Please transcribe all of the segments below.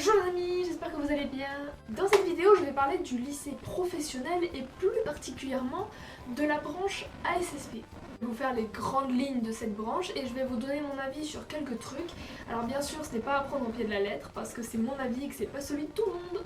Bonjour les amis, j'espère que vous allez bien. Dans cette vidéo, je vais parler du lycée professionnel et plus particulièrement de la branche ASSP. Je vais vous faire les grandes lignes de cette branche et je vais vous donner mon avis sur quelques trucs. Alors bien sûr, ce n'est pas à prendre au pied de la lettre parce que c'est mon avis et que c'est pas celui de tout le monde.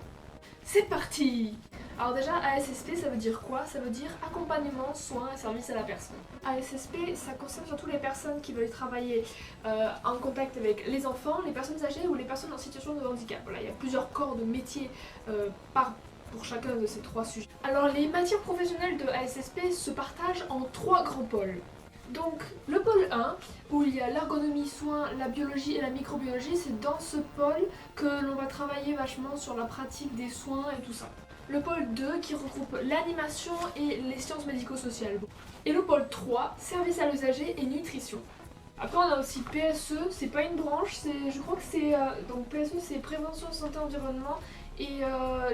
C'est parti! Alors déjà, ASSP, ça veut dire quoi? Ça veut dire accompagnement, soins et services à la personne. ASSP, ça concerne surtout les personnes qui veulent travailler en contact avec les enfants, les personnes âgées ou les personnes en situation de handicap. Voilà, il y a plusieurs corps de métier pour chacun de ces trois sujets. Alors les matières professionnelles de ASSP se partagent en trois grands pôles. Donc le pôle 1, où il y a l'ergonomie, soins, la biologie et la microbiologie, c'est dans ce pôle que l'on va travailler vachement sur la pratique des soins et tout ça. Le pôle 2 qui regroupe l'animation et les sciences médico-sociales. Et le pôle 3, services à l'usager et nutrition. Après on a aussi PSE, c'est pas une branche, je crois que c'est... donc PSE c'est prévention, santé, environnement, et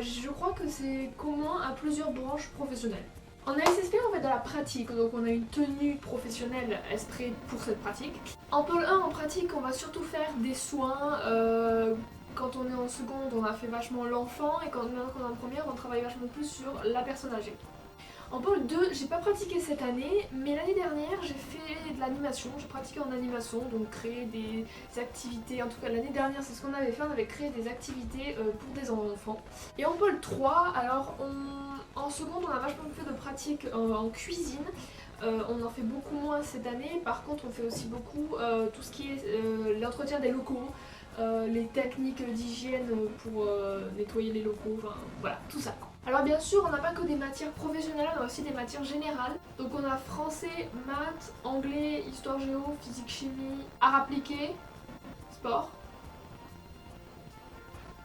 je crois que c'est commun à plusieurs branches professionnelles. En ASSP, on fait de la pratique, donc on a une tenue professionnelle exprès pour cette pratique. En pôle 1, en pratique, on va surtout faire des soins. Quand on est en seconde, on a fait vachement l'enfant, et quand on est en première, on travaille vachement plus sur la personne âgée. En pôle 2, j'ai pas pratiqué cette année, mais l'année dernière j'ai fait de l'animation, j'ai pratiqué en animation, donc créer des activités, en tout cas l'année dernière c'est ce qu'on avait fait, on avait créé des activités pour des enfants. Et en pôle 3, alors en seconde on a vachement fait de pratiques en cuisine, on en fait beaucoup moins cette année, par contre on fait aussi beaucoup tout ce qui est l'entretien des locaux, les techniques d'hygiène pour nettoyer les locaux, enfin voilà, tout ça. Alors bien sûr, on n'a pas que des matières professionnelles, on a aussi des matières générales. Donc on a français, maths, anglais, histoire géo, physique, chimie, art appliqué, sport.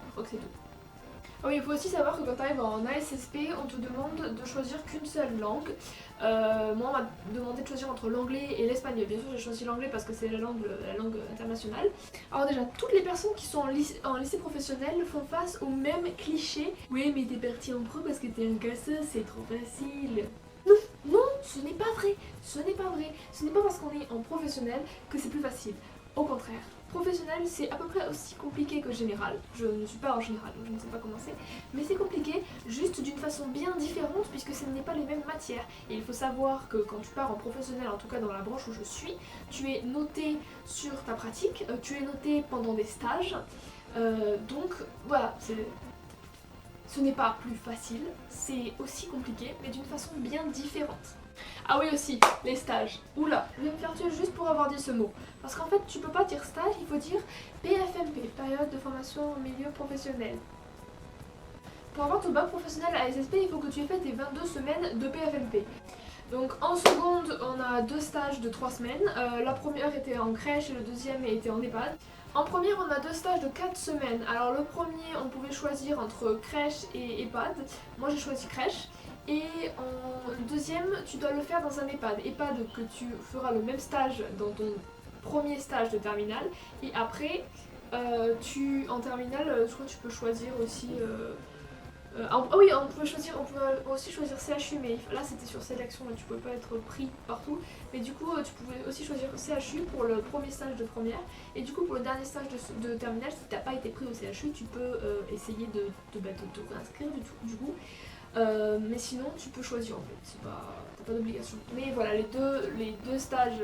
Je crois que c'est tout. Ah oui, il faut aussi savoir que quand tu arrives en ASSP, on te demande de choisir qu'une seule langue. Moi, on m'a demandé de choisir entre l'anglais et l'espagnol. Bien sûr, j'ai choisi l'anglais parce que c'est la langue internationale. Alors déjà, toutes les personnes qui sont en lycée professionnel font face au même cliché. Oui, mais t'es parti en pro parce que t'es un casseux, c'est trop facile. Non, ce n'est pas vrai. Ce n'est pas vrai. Ce n'est pas parce qu'on est en professionnel que c'est plus facile. Au contraire. Professionnel, c'est à peu près aussi compliqué que général. Je ne suis pas en général, donc je ne sais pas comment c'est. Mais c'est compliqué, juste d'une façon bien différente, puisque ce n'est pas les mêmes matières. Et il faut savoir que quand tu pars en professionnel, en tout cas dans la branche où je suis, tu es noté sur ta pratique, tu es noté pendant des stages. Donc voilà, ce n'est pas plus facile, c'est aussi compliqué, mais d'une façon bien différente. Ah oui aussi, les stages. Oula, je vais me faire tuer juste pour avoir dit ce mot. Parce qu'en fait, tu peux pas dire stage, il faut dire PFMP, période de formation au milieu professionnel. Pour avoir ton bac professionnel à ASSP, il faut que tu aies fait tes 22 semaines de PFMP. Donc en seconde, on a 2 stages de 3 semaines. La première était en crèche et le deuxième était en EHPAD. En première, on a 2 stages de 4 semaines. Alors le premier, on pouvait choisir entre crèche et EHPAD. Moi j'ai choisi crèche. Et le deuxième, tu dois le faire dans un EHPAD. EHPAD que tu feras le même stage dans ton premier stage de terminale. Et après, en terminale, je crois que tu peux choisir aussi... oui, on pouvait aussi choisir CHU, mais là c'était sur sélection, donc tu pouvais pas être pris partout. Mais du coup, tu pouvais aussi choisir CHU pour le premier stage de première. Et du coup, pour le dernier stage de terminale, si t'as pas été pris au CHU, tu peux essayer de te réinscrire du coup. Mais sinon tu peux choisir en fait, t'as pas d'obligation. Mais voilà, les deux stages,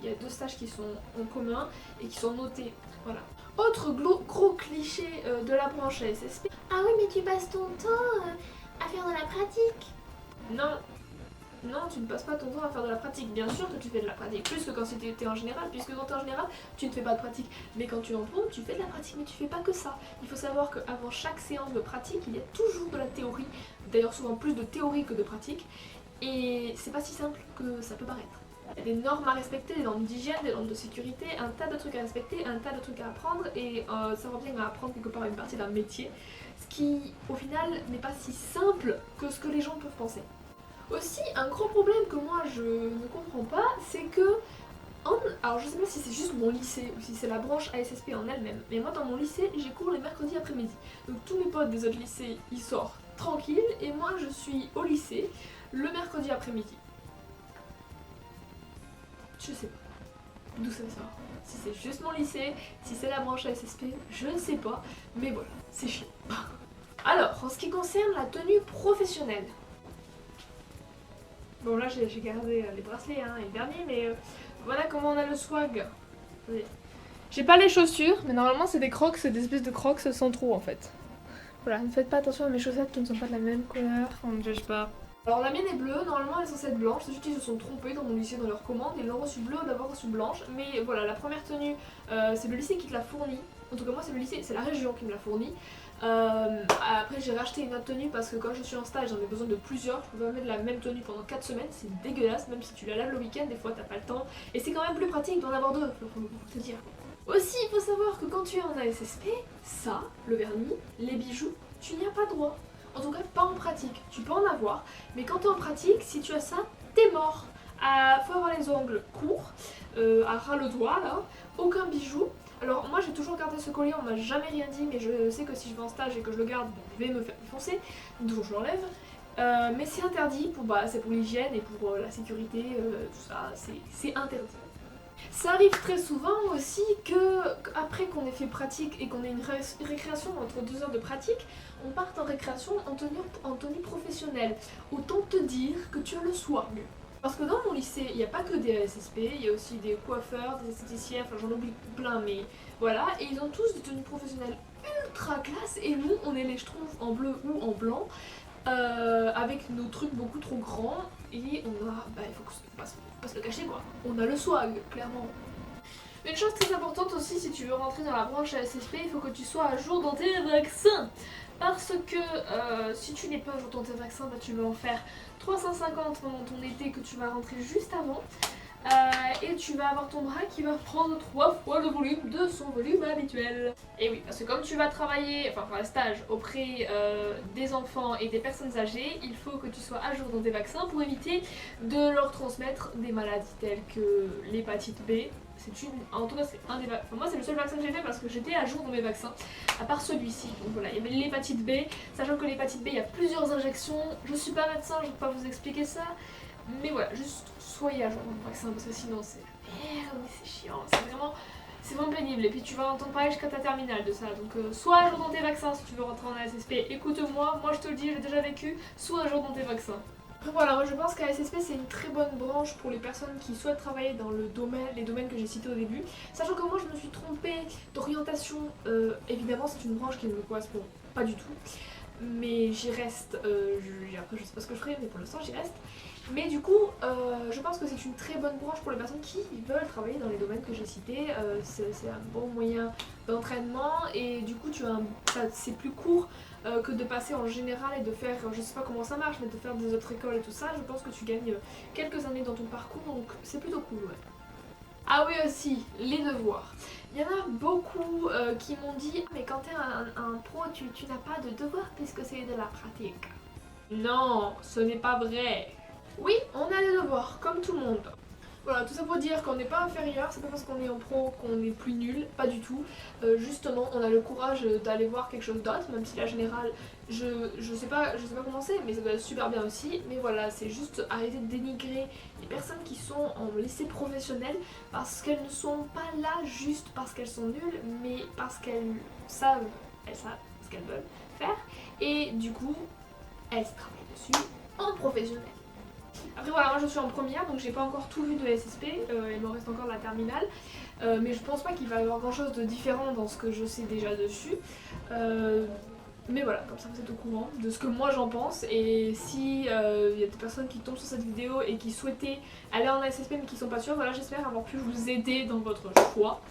il y a 2 stages qui sont en commun et qui sont notés. Voilà. Autre gros cliché de la branche ASSP. Ah oui, mais tu passes ton temps à faire de la pratique. Non, tu ne passes pas ton temps à faire de la pratique. Bien sûr que tu fais de la pratique, plus que quand tu étais en général, puisque quand tu es en général, tu ne fais pas de pratique. Mais quand tu es en pro, tu fais de la pratique, mais tu fais pas que ça. Il faut savoir qu'avant chaque séance de pratique, il y a toujours de la théorie. D'ailleurs, souvent plus de théorie que de pratique. Et c'est pas si simple que ça peut paraître. Il y a des normes à respecter, des normes d'hygiène, des normes de sécurité, un tas de trucs à respecter, un tas de trucs à apprendre. Et ça revient à apprendre quelque part une partie d'un métier. Ce qui, au final, n'est pas si simple que ce que les gens peuvent penser. Aussi, un gros problème que moi je ne comprends pas, c'est que... Alors je sais pas si c'est juste mon lycée ou si c'est la branche ASSP en elle-même, mais moi dans mon lycée, j'ai cours les mercredis après-midi. Donc tous mes potes des autres lycées, ils sortent tranquilles, et moi je suis au lycée le mercredi après-midi. Je sais pas. D'où ça sort. Si c'est juste mon lycée, si c'est la branche ASSP, je ne sais pas, mais voilà, c'est chiant. Alors, en ce qui concerne la tenue professionnelle, bon là j'ai gardé les bracelets et le dernier, mais voilà comment on a le swag. J'ai pas les chaussures, mais normalement c'est des crocs, c'est des espèces de crocs sans trou en fait. Voilà, ne faites pas attention à mes chaussettes qui ne sont pas de la même couleur, on ne juge pas. Alors la mienne est bleue, normalement elle est censée être blanche, c'est juste qu'ils se sont trompés dans mon lycée dans leur commande, ils l'ont reçue bleue d'abord reçue blanche, mais voilà, la première tenue, c'est le lycée qui te l'a fournie. En tout cas moi c'est le lycée, c'est la région qui me l'a fournie. Après j'ai racheté une autre tenue parce que quand je suis en stage j'en ai besoin de plusieurs, je peux pas mettre la même tenue pendant 4 semaines, c'est dégueulasse, même si tu la laves le week-end, des fois t'as pas le temps, et c'est quand même plus pratique d'en avoir deux, faut te dire. Aussi il faut savoir que quand tu es en ASSP, ça, le vernis, les bijoux, tu n'y as pas droit. En tout cas pas en pratique, tu peux en avoir, mais quand t'es en pratique, si tu as ça, t'es mort. Faut avoir les ongles courts, à ras le doigt là, aucun bijou. Alors moi j'ai toujours gardé ce collier, on m'a jamais rien dit, mais je sais que si je vais en stage et que je le garde, je vais me faire défoncer, donc je l'enlève. Mais c'est interdit, c'est pour l'hygiène et pour la sécurité, tout ça, c'est interdit. Ça arrive très souvent aussi que après qu'on ait fait pratique et qu'on ait une récréation entre 2 heures de pratique, on parte en récréation en tenue professionnelle. Autant te dire que tu as le swag. Parce que dans mon lycée, il n'y a pas que des ASSP, il y a aussi des coiffeurs, des esthéticiens, enfin j'en oublie plein, mais voilà. Et ils ont tous des tenues professionnelles ultra classe et nous on est les schtroumpfs en bleu ou en blanc. Avec nos trucs beaucoup trop grands et on a, il faut pas se le cacher quoi, on a le swag clairement. Une chose très importante aussi, si tu veux rentrer dans la branche ASSP, il faut que tu sois à jour dans tes vaccins. Parce que si tu n'es pas à jour dans tes vaccins, tu vas en faire 350 pendant ton été que tu vas rentrer juste avant. Et tu vas avoir ton bras qui va prendre 3 fois le volume de son volume habituel. Et oui, parce que comme tu vas travailler, enfin faire un stage auprès des enfants et des personnes âgées, il faut que tu sois à jour dans tes vaccins pour éviter de leur transmettre des maladies telles que l'hépatite B. En tout cas, moi c'est le seul vaccin que j'ai fait parce que j'étais à jour dans mes vaccins, à part celui-ci. Donc voilà, il y avait l'hépatite B, sachant que l'hépatite B, il y a plusieurs injections. Je suis pas médecin, je ne peux pas vous expliquer ça. Mais voilà, juste soyez à jour dans le vaccin parce que sinon c'est merde, c'est chiant, c'est vraiment pénible. Et puis tu vas entendre parler jusqu'à ta terminale de ça. Donc sois à jour dans tes vaccins si tu veux rentrer en ASSP. Écoute-moi, moi je te le dis, j'ai déjà vécu, sois à jour dans tes vaccins. Après voilà, moi je pense qu'ASSP c'est une très bonne branche pour les personnes qui souhaitent travailler dans les domaines que j'ai cités au début. Sachant que moi je me suis trompée d'orientation, évidemment c'est une branche qui ne me correspond pas du tout. Mais j'y reste, après je sais pas ce que je ferai, mais pour l'instant j'y reste. Mais du coup, je pense que c'est une très bonne branche pour les personnes qui veulent travailler dans les domaines que j'ai cités. C'est un bon moyen d'entraînement et du coup c'est plus court que de passer en général et de faire, je sais pas comment ça marche, mais de faire des autres écoles et tout ça. Je pense que tu gagnes quelques années dans ton parcours, donc c'est plutôt cool, ouais. Ah oui aussi, les devoirs. Il y en a beaucoup qui m'ont dit mais quand t'es un pro tu n'as pas de devoirs puisque c'est de la pratique. Non, ce n'est pas vrai. Oui, on a des devoirs, comme tout le monde. Voilà, tout ça pour dire qu'on n'est pas inférieur, c'est pas parce qu'on est en pro qu'on est plus nul, pas du tout. Justement, on a le courage d'aller voir quelque chose d'autre, même si la générale, je sais pas comment c'est, mais ça doit être super bien aussi. Mais voilà, c'est juste arrêter de dénigrer les personnes qui sont en lycée professionnel parce qu'elles ne sont pas là juste parce qu'elles sont nulles, mais parce qu'elles savent ce qu'elles veulent faire. Et du coup, elles travaillent dessus en professionnel. Après voilà, moi je suis en première donc j'ai pas encore tout vu de SSP, il me reste encore la terminale, mais je pense pas qu'il va y avoir grand chose de différent dans ce que je sais déjà dessus. Mais voilà, comme ça vous êtes au courant de ce que moi j'en pense et si y a des personnes qui tombent sur cette vidéo et qui souhaitaient aller en SSP mais qui sont pas sûres, voilà j'espère avoir pu vous aider dans votre choix.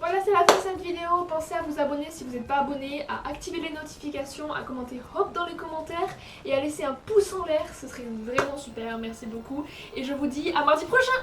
Voilà, c'est la fin de cette vidéo. Pensez à vous abonner si vous n'êtes pas abonné, à activer les notifications, à commenter hop dans les commentaires et à laisser un pouce en l'air, ce serait vraiment super, merci beaucoup. Et je vous dis à mardi prochain.